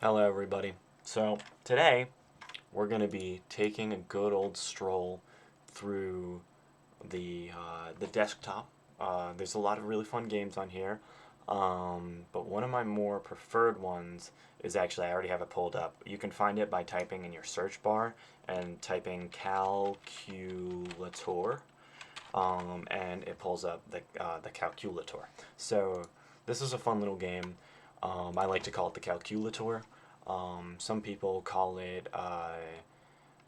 Hello, everybody. So, today we're going to be taking a good old stroll through the desktop. There's a lot of really fun games on here, but one of my more preferred ones is actually, I already have it pulled up. You can find it by typing in your search bar and typing calculator, and it pulls up the calculator. So, this is a fun little game. I like to call it the calculator. Some people call it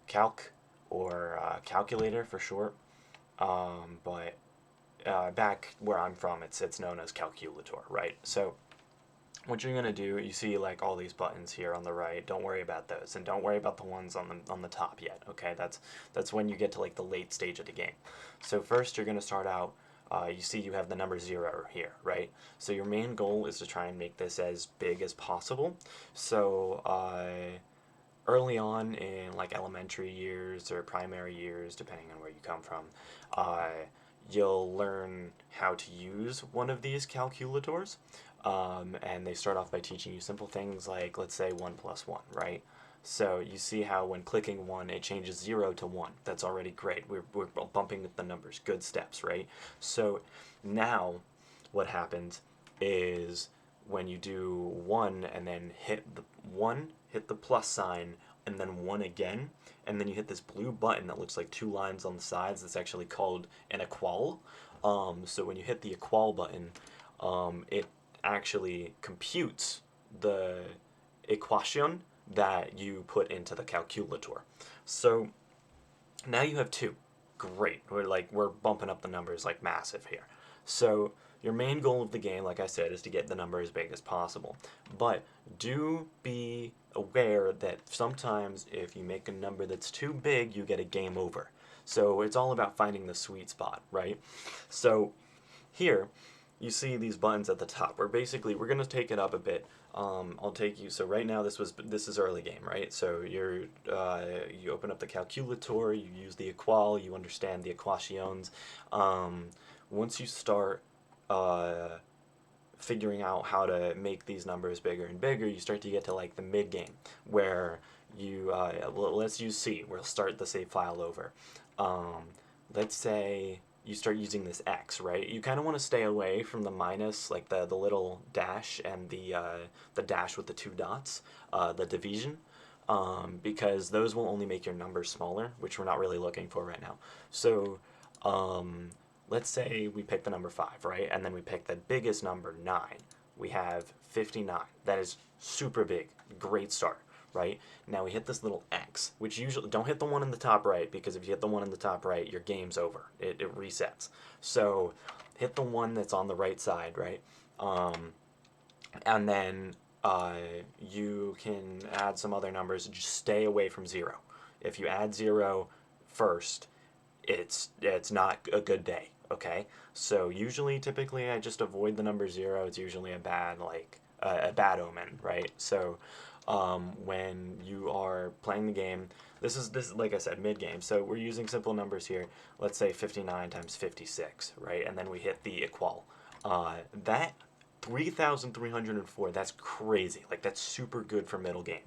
calc or calculator for short. But back where I'm from, it's known as calculator, right? So what you're gonna do, you see like all these buttons here on the right. Don't worry about those, and don't worry about the ones on the top yet. Okay, that's when you get to like the late stage of the game. So first, you're gonna start out. You see you have the number 0 here, right? So your main goal is to try and make this as big as possible. So early on in like elementary years or primary years, depending on where you come from, uh, you'll learn how to use one of these calculators. And they start off by teaching you simple things like, let's say, 1 plus 1, right? So you see how when clicking 1, it changes 0 to 1. That's already great. We're bumping up the numbers. Good steps, right? So now what happens is when you do 1 and then hit the 1, hit the plus sign, and then 1 again, and then you hit this blue button that looks like two lines on the sides. That's actually called an equal. So when you hit the equal button, it actually computes the equation that you put into the calculator. So now you have two. Great. We're bumping up the numbers like massive here. So your main goal of the game, like I said, is to get the number as big as possible. But do be aware that sometimes if you make a number that's too big, you get a game over. So it's all about finding the sweet spot, right? So here, you see these buttons at the top. We're gonna take it up a bit. I'll take you. So right now, this is early game, right? So you open up the calculator, you use the equal, you understand the equations. Once you start uh, figuring out how to make these numbers bigger and bigger, you start to get to like the mid game where let's use C. We'll start the save file over. Um, let's say you start using this X, right? You kind of want to stay away from the minus, like the little dash and the dash with the two dots, the division, because those will only make your numbers smaller, which we're not really looking for right now. So um, let's say we pick the number 5, right? And then we pick the biggest number, 9. We have 59. That is super big. Great start, right? Now we hit this little X, which usually, don't hit the one in the top right, because if you hit the one in the top right, your game's over. It resets. So hit the one that's on the right side, right? And then you can add some other numbers. Just stay away from 0. If you add 0 first, it's not a good day. Okay, so typically, I just avoid the number 0. It's usually a bad a bad omen, right? So when you are playing the game, this like I said, mid game. So we're using simple numbers here. Let's say 59 times 56, right? And then we hit the equal. That 3,304. That's crazy. Like that's super good for middle game.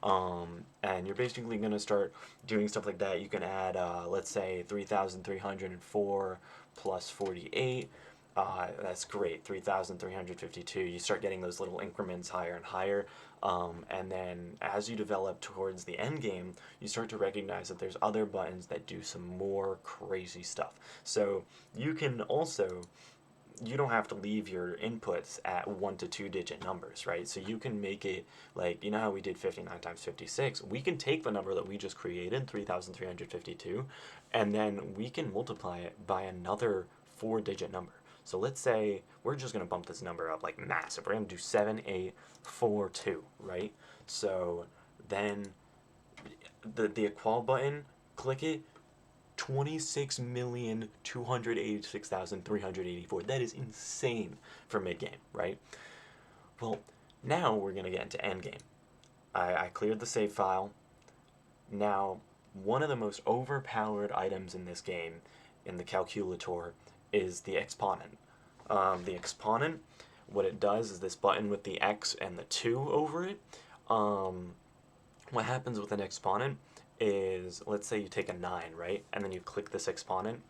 And you're basically going to start doing stuff like that. You can add, let's say, 3,304 plus 48. That's great. 3,352. You start getting those little increments higher and higher. And then as you develop towards the end game, you start to recognize that there's other buttons that do some more crazy stuff. So you can also you don't have to leave your inputs at 1 to 2 digit numbers, right? So you can make it like, you know how we did 59 times 56? We can take the number that we just created, 3,352, and then we can multiply it by another 4 digit number. So let's say we're just going to bump this number up like massive. We're going to do 7842, right? So then the equal button, click it, 26,286,384. That is insane for mid game, right? Well, now we're going to get into end game. I cleared the save file. Now, one of the most overpowered items in this game, in the calculator, is the exponent. The exponent, what it does is this button with the X and the 2 over it. Um, what happens with an exponent is, let's say you take a 9, right? And then you click this exponent.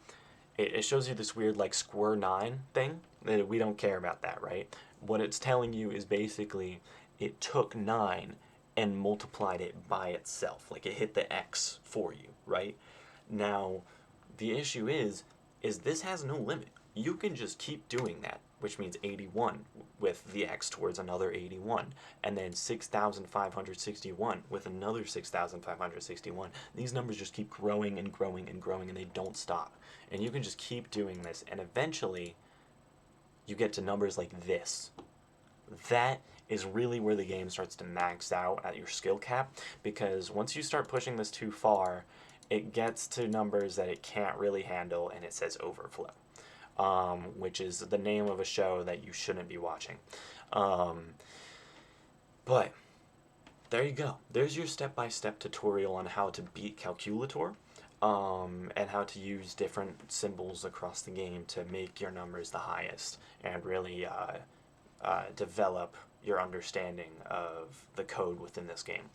It shows you this weird like square 9 thing. We don't care about that, right? What it's telling you is basically it took 9 and multiplied it by itself. Like it hit the x for you, right? Now, the issue is this has no limit. You can just keep doing that, which means 81 with the x towards another 81, and then 6,561 with another 6,561. These numbers just keep growing and growing and growing, and they don't stop. And you can just keep doing this, and eventually you get to numbers like this. That is really where the game starts to max out at your skill cap, because once you start pushing this too far, it gets to numbers that it can't really handle, and it says overflow, which is the name of a show that you shouldn't be watching. But there you go. There's your step-by-step tutorial on how to beat Calculator, and how to use different symbols across the game to make your numbers the highest and really develop your understanding of the code within this game.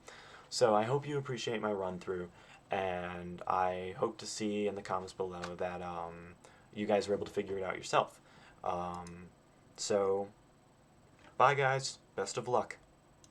So I hope you appreciate my run through, and I hope to see in the comments below that you guys were able to figure it out yourself. So bye guys, best of luck.